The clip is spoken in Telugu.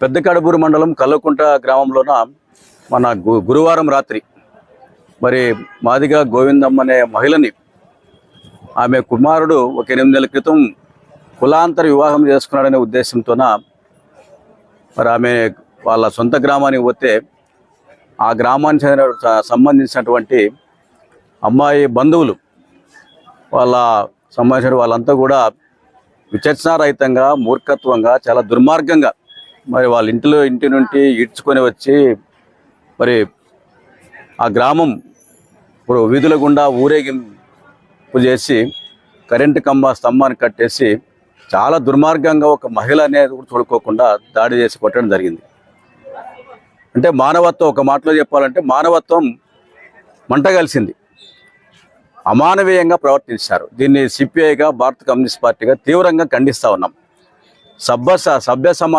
పెద్దకడబూరు మండలం కల్లకుంట గ్రామంలోన మన గురువారం రాత్రి మరి మాదిగా గోవిందమ్మ అనే మహిళని ఆమె కుమారుడు ఒక 8 నెలల క్రితం కులాంతర వివాహం చేసుకున్నాడనే ఉద్దేశంతోన మరి ఆమె వాళ్ళ సొంత గ్రామానికి పోతే ఆ గ్రామానికి సంబంధించినటువంటి అమ్మాయి బంధువులు సంబంధించిన వాళ్ళంతా కూడా విచక్షణారహితంగా మూర్ఖత్వంగా చాలా దుర్మార్గంగా మరి వాళ్ళ ఇంటి నుండి ఈడ్చుకొని వచ్చి మరి ఆ గ్రామం ఇప్పుడు వీధుల గుండా ఊరేగింపు చేసి కరెంటు స్తంభాన్ని కట్టేసి చాలా దుర్మార్గంగా ఒక మహిళ అనేది కూడా చూడుకోకుండా దాడి చేసి కొట్టడం జరిగింది. అంటే మానవత్వం, ఒక మాటలో చెప్పాలంటే మానవత్వం మంట కలిసింది, అమానవీయంగా ప్రవర్తించారు. దీన్ని సిపిఐగా భారత కమ్యూనిస్ట్ పార్టీగా తీవ్రంగా ఖండిస్తూ ఉన్నాం. సభ్య సమాజం